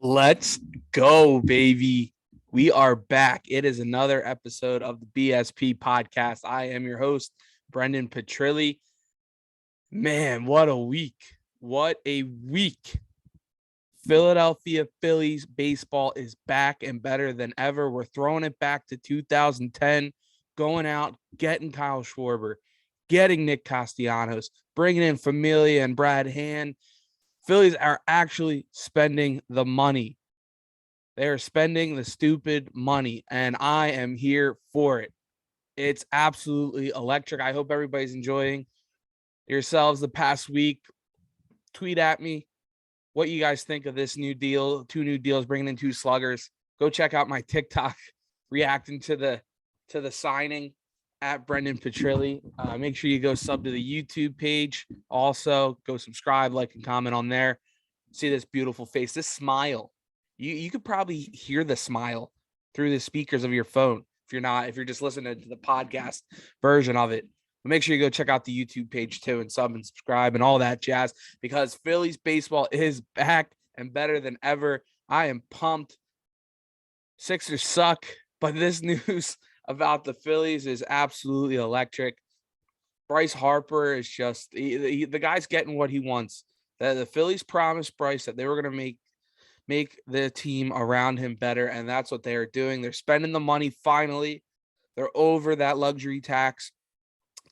Let's go, baby. We are back. It is another episode of the BSP Podcast. I am your host, Brendan Petrilli. Man, what a week. What a week. Philadelphia Phillies baseball is back and better than ever. We're throwing it back to 2010, going out, getting Kyle Schwarber, getting Nick Castellanos, bringing in Familia and Brad Hand. Phillies are actually spending the money. They are spending the stupid money, and I am here for it. It's absolutely electric. I hope everybody's enjoying yourselves the past week. Tweet at me what you guys think of this new deal, two new deals, bringing in two sluggers. Go check out my TikTok reacting to the signing at Brendan Petrilli. Make sure you go sub to the YouTube page. Also, go subscribe, like, and comment on there. See this beautiful face, this smile. You could probably hear the smile through the speakers of your phone if you're just listening to the podcast version of it. But make sure you go check out the YouTube page too and sub and subscribe and all that jazz, because Phillies baseball is back and better than ever. I am pumped. Sixers suck, but this news about the Phillies is absolutely electric. Bryce Harper is just the guy's getting what he wants. The Phillies promised Bryce that they were going to make the team around him better, and that's what they are doing. They're spending the money finally. They're over that luxury tax.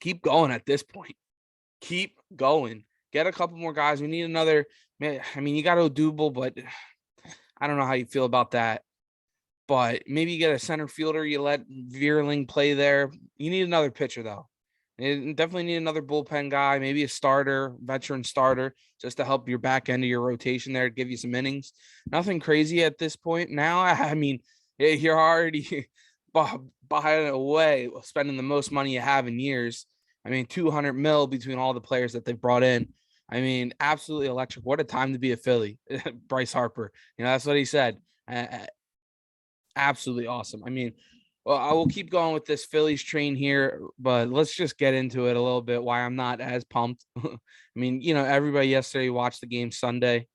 Keep going at this point. Keep going. Get a couple more guys. We need another. Man, I mean, you got Odubel, but I don't know how you feel about that. But maybe you get a center fielder. You let Veerling play there. You need another pitcher, though. You definitely need another bullpen guy, maybe a starter, veteran starter, just to help your back end of your rotation there, give you some innings. Nothing crazy at this point. Now, I mean, you're already behind away, spending the most money you have in years. I mean, 200 mil between all the players that they've brought in. I mean, absolutely electric. What a time to be a Philly. Bryce Harper, that's what he said. Absolutely awesome. I mean, well, I will keep going with this Phillies train here, but let's just get into it a little bit. Why I'm not as pumped. I mean, everybody yesterday watched the game Sunday.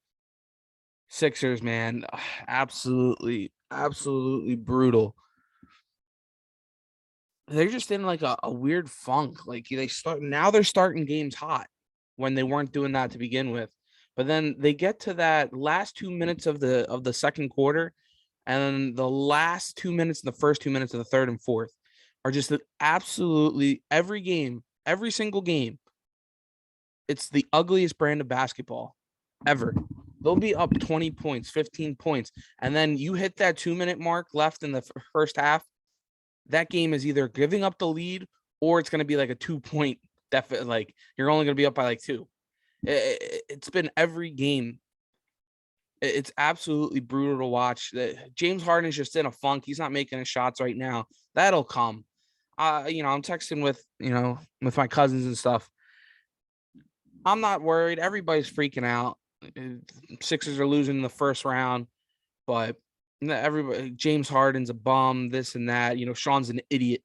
Sixers, man, absolutely brutal. They're just in like a weird funk. Like they're starting games hot when they weren't doing that to begin with. But then they get to that last 2 minutes of the second quarter, and then the last 2 minutes and the first 2 minutes of the third and fourth are just absolutely every game, every single game. It's the ugliest brand of basketball ever. They'll be up 20 points, 15 points, and then you hit that 2-minute mark left in the first half. That game is either giving up the lead or it's going to be like a 2-point deficit. Like you're only going to be up by like 2. It's been every game. It's absolutely brutal to watch. James Harden is just in a funk. He's not making his shots right now. That'll come. I'm texting with my cousins and stuff. I'm not worried. Everybody's freaking out. Sixers are losing in the first round, but everybody, James Harden's a bum, this and that. Sean's an idiot.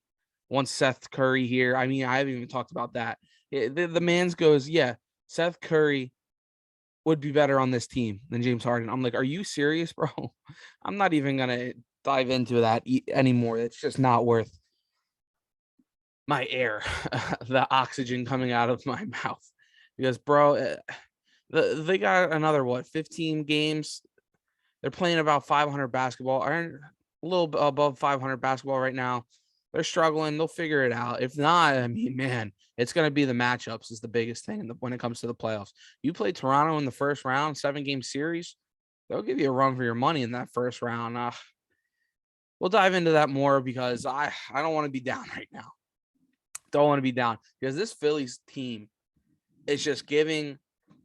Wants Seth Curry here. I mean, I haven't even talked about that. The man's goes, yeah, Seth Curry would be better on this team than James Harden. I'm like, are you serious, bro? I'm not even going to dive into that anymore. It's just not worth my air, the oxygen coming out of my mouth. Because, bro, they got another, 15 games. They're playing about 500 basketball, a little bit above 500 basketball right now. They're struggling. They'll figure it out. If not, I mean, man, it's going to be the matchups is the biggest thing when it comes to the playoffs. You play Toronto in the first round, 7-game series, they'll give you a run for your money in that first round. We'll dive into that more because I don't want to be down right now. Don't want to be down because this Phillies team is just giving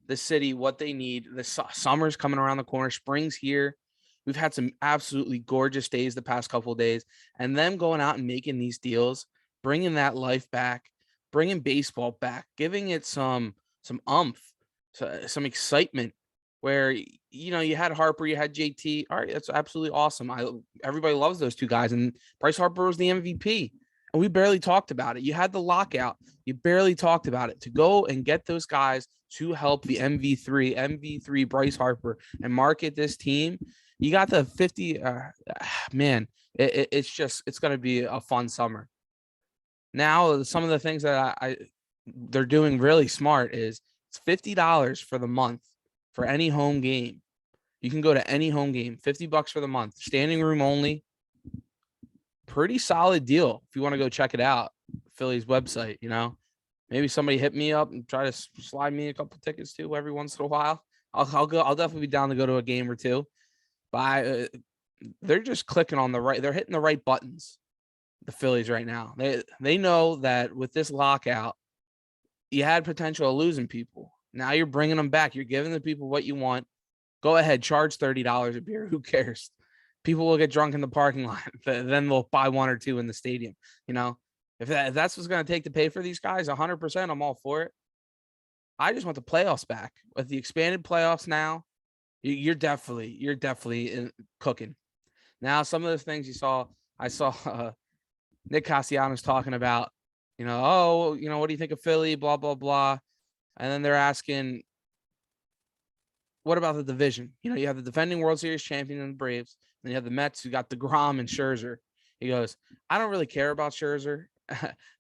the city what they need. The summer's coming around the corner. Spring's here. We've had some absolutely gorgeous days the past couple of days, and them going out and making these deals, bringing that life back, bringing baseball back, giving it some umph, some excitement. Where you had Harper, you had JT. All right, that's absolutely awesome. Everybody loves those two guys, and Bryce Harper was the MVP. And we barely talked about it. You had the lockout. You barely talked about it. To go and get those guys to help the MV3 Bryce Harper and market this team You got the 50. Man, it's going to be a fun summer. Now, some of the things that they're doing really smart is it's $50 for the month for any home game. You can go to any home game, $50 for the month, standing room only. Pretty solid deal if you want to go check it out. Phillies website, maybe somebody hit me up and try to slide me a couple tickets too every once in a while. I'll go. I'll definitely be down to go to a game or two. But they're just clicking on the right. They're hitting the right buttons. The Phillies right now. They know that with this lockout, you had potential of losing people. Now you're bringing them back. You're giving the people what you want. Go ahead, charge $30 a beer. Who cares? People will get drunk in the parking lot. Then they'll buy one or two in the stadium. If that's what's going to take to pay for these guys, 100%, I'm all for it. I just want the playoffs back. With the expanded playoffs now, you're definitely cooking. Now, some of the things I saw Nick Castellanos talking about, what do you think of Philly, blah, blah, blah. And then they're asking, what about the division? You have the defending World Series champion and the Braves. Then you have the Mets who got DeGrom and Scherzer. He goes, I don't really care about Scherzer,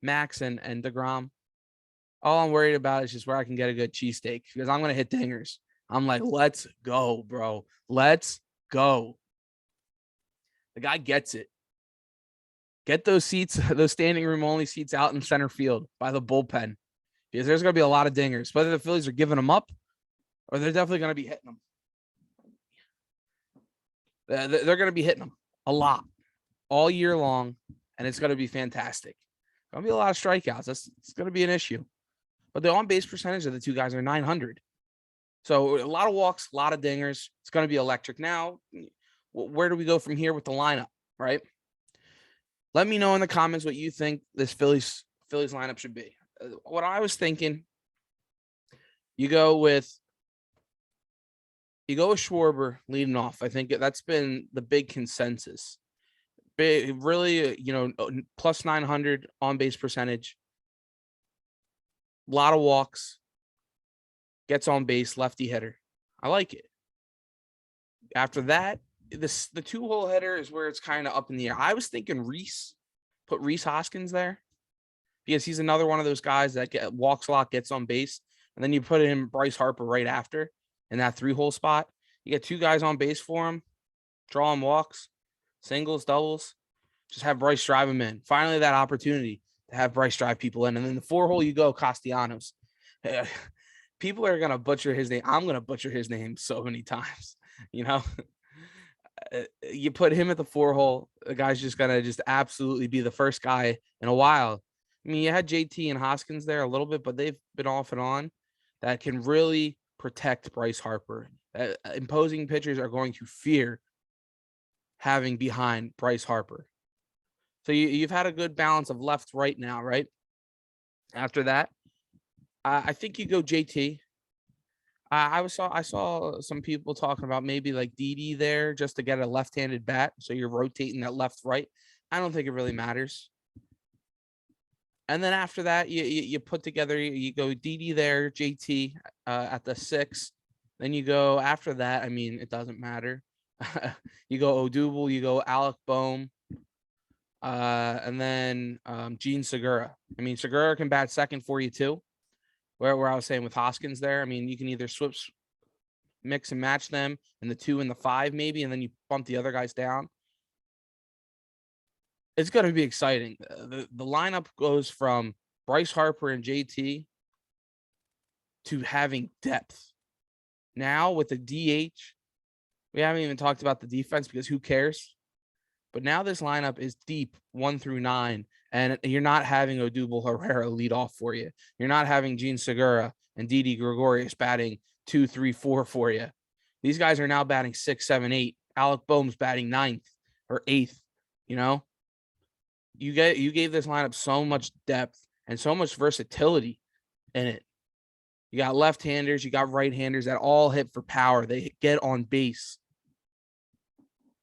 Max, and DeGrom. All I'm worried about is just where I can get a good cheesesteak because I'm going to hit dingers. I'm like, let's go, bro. Let's go. The guy gets it. Get those seats, those standing room only seats out in center field by the bullpen because there's going to be a lot of dingers, whether the Phillies are giving them up or they're definitely going to be hitting them. They're going to be hitting them a lot all year long, and it's going to be fantastic. Going to be a lot of strikeouts. It's going to be an issue. But the on-base percentage of the two guys are 900. So a lot of walks, a lot of dingers. It's going to be electric. Now, where do we go from here with the lineup, right? Let me know in the comments what you think this Phillies lineup should be. What I was thinking, you go with Schwarber leading off. I think that's been the big consensus. Really, plus 900 on base percentage. A lot of walks. Gets on base, lefty hitter. I like it. After that, the 2-hole hitter is where it's kind of up in the air. I was thinking put Rhys Hoskins there because he's another one of those guys that walks a lot, gets on base, and then you put in Bryce Harper right after in that 3-hole spot. You get 2 guys on base for him, draw him walks, singles, doubles. Just have Bryce drive him in. Finally, that opportunity to have Bryce drive people in, and then the 4-hole you go Castellanos. People are gonna butcher his name. I'm gonna butcher his name so many times. You put him at the 4-hole, the guy's just gonna absolutely be the first guy in a while. I mean, you had JT and Hoskins there a little bit, but they've been off and on. That can really protect Bryce Harper. Imposing pitchers are going to fear having behind Bryce Harper. So you've had a good balance of left, right now, right? After that, I think you go JT. I saw some people talking about maybe like Didi there just to get a left-handed bat. So you're rotating that left, right. I don't think it really matters. And then after that, you put together, you go Didi there, JT at the 6. Then you go after that. I mean, it doesn't matter. You go Odubel, you go Alec Boehm, and then Gene Segura. I mean, Segura can bat second for you too. Where I was saying with Hoskins there, I mean, you can either mix and match them in the 2 and the 5 maybe, and then you bump the other guys down. It's going to be exciting. The lineup goes from Bryce Harper and JT to having depth. Now with the DH, we haven't even talked about the defense because who cares? But now this lineup is deep 1 through 9. And you're not having Odubel Herrera lead off for you. You're not having Gene Segura and Didi Gregorius batting 2, 3, 4 for you. These guys are now batting 6, 7, 8. Alec Boehm's batting 9th or 8th. You gave this lineup so much depth and so much versatility in it. You got left-handers, you got right-handers that all hit for power. They get on base.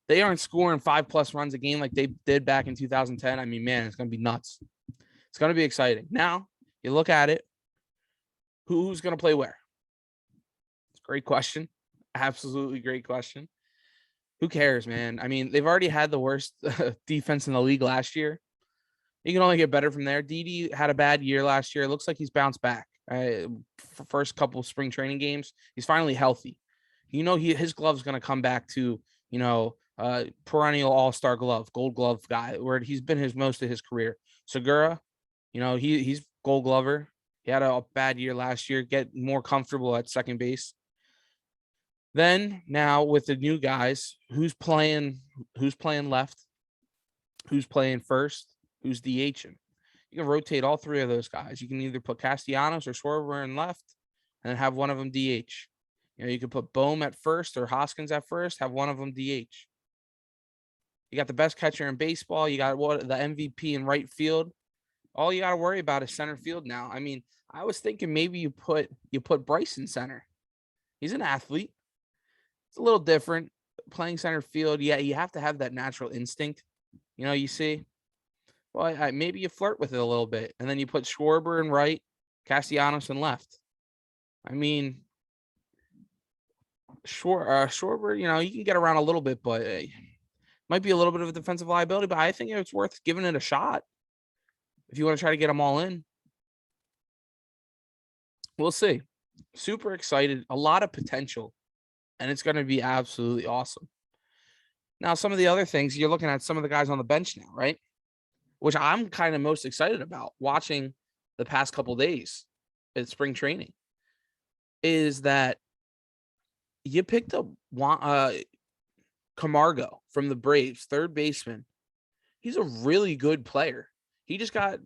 They aren't scoring 5+ runs a game like they did back in 2010. I mean, man, it's going to be nuts. It's going to be exciting. Now, you look at it. Who's going to play where? It's a great question. Absolutely great question. Who cares, man? I mean, they've already had the worst defense in the league last year. You can only get better from there. Didi had a bad year last year. It looks like he's bounced back. First couple of spring training games, he's finally healthy. His glove's going to come back to, perennial all-star glove, gold glove guy, where he's been most of his career. Segura, he's gold glover. He had a bad year last year, get more comfortable at second base. Then now with the new guys, who's playing left, who's playing first, who's DHing. You can rotate all three of those guys. You can either put Castellanos or Schwarber in left and then have one of them DH. You could put Bohm at first or Hoskins at first, have one of them DH. You got the best catcher in baseball. You got the MVP in right field. All you got to worry about is center field now. I mean, I was thinking maybe you put Bryce in center. He's an athlete. It's a little different playing center field. Yeah, you have to have that natural instinct. You see. Well, maybe you flirt with it a little bit, and then you put Schwarber in right, Castellanos in left. I mean, Schwarber, you can get around a little bit, but it might be a little bit of a defensive liability. But I think it's worth giving it a shot if you want to try to get them all in. We'll see. Super excited, a lot of potential, and it's going to be absolutely awesome. Now, some of the other things, you're looking at some of the guys on the bench now, right? Which I'm kind of most excited about watching the past couple days at spring training, is that you picked up Camargo from the Braves, third baseman. He's a really good player. He just got,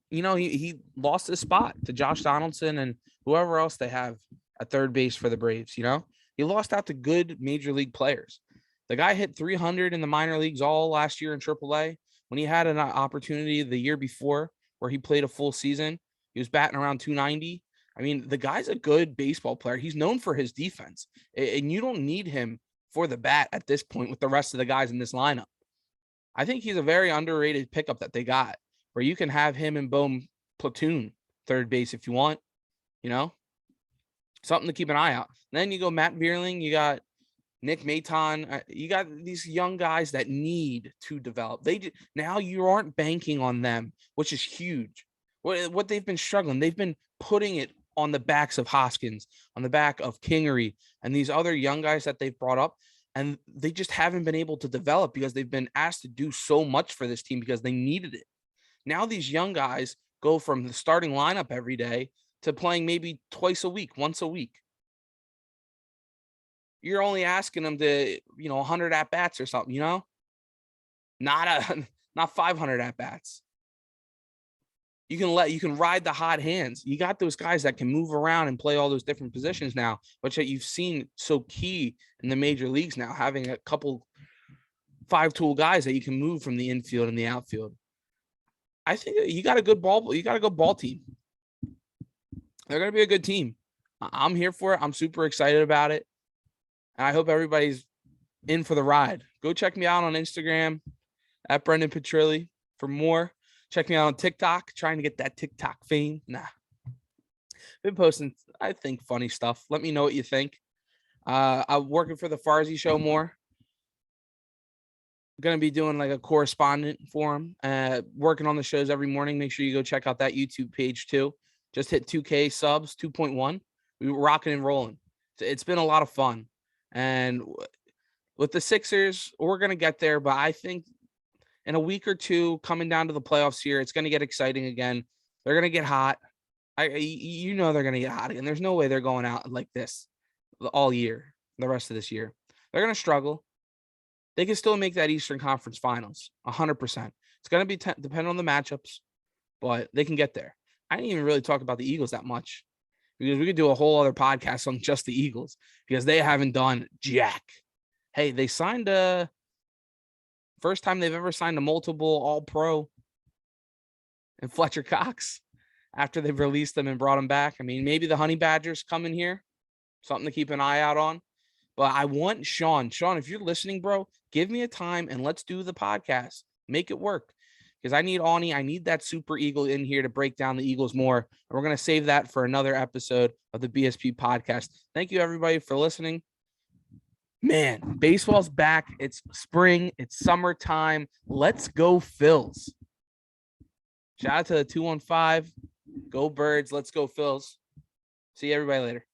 he lost his spot to Josh Donaldson and whoever else they have at third base for the Braves. He lost out to good major league players. The guy hit 300 in the minor leagues all last year in AAA. When he had an opportunity the year before where he played a full season, he was batting around 290. I mean, the guy's a good baseball player. He's known for his defense, and you don't need him for the bat at this point with the rest of the guys in this lineup. I think he's a very underrated pickup that they got, where you can have him and Bohm platoon third base if you want, something to keep an eye out. And then you go Matt Vierling, you got Nick Maton, you got these young guys that need to develop. Now you aren't banking on them, which is huge. What they've been struggling, they've been putting it on the backs of Hoskins, on the back of Kingery, and these other young guys that they've brought up, and they just haven't been able to develop because they've been asked to do so much for this team because they needed it. Now these young guys go from the starting lineup every day to playing maybe twice a week, once a week. You're only asking them to, 100 at-bats or something, not 500 at-bats. You can ride the hot hands. You got those guys that can move around and play all those different positions now, which you've seen so key in the major leagues now, having a couple 5-tool guys that you can move from the infield and the outfield. I think you got a good ball team. They're going to be a good team. I'm here for it. I'm super excited about it. And I hope everybody's in for the ride. Go check me out on Instagram at Brendan Petrilli for more. Check me out on TikTok, trying to get that TikTok fame. Been posting, I think, funny stuff. Let me know what you think. I'm working for the Farzy show more. Going to be doing like a correspondent for him, working on the shows every morning. Make sure you go check out that YouTube page too. Just hit 2K subs, 2.1. We were rocking and rolling. It's been a lot of fun. And with the Sixers, we're going to get there. But I think in a week or two, coming down to the playoffs here, it's going to get exciting again. They're going to get hot. They're going to get hot again. There's no way they're going out like this all year, the rest of this year. They're going to struggle. They can still make that Eastern Conference Finals, 100%. It's going to be dependent on the matchups, but they can get there. I didn't even really talk about the Eagles that much because we could do a whole other podcast on just the Eagles because they haven't done jack. Hey, they signed first time they've ever signed a multiple All-Pro and Fletcher Cox after they've released them and brought him back. I mean, maybe the Honey Badgers come in here, something to keep an eye out on. But I want Sean, if you're listening, bro, give me a time and let's do the podcast. Make it work. Because I need that Super Eagle in here to break down the Eagles more. And we're going to save that for another episode of the BSP podcast. Thank you, everybody, for listening. Man, baseball's back. It's spring. It's summertime. Let's go Phils. Shout out to the 215. Go Birds. Let's go Phils. See everybody later.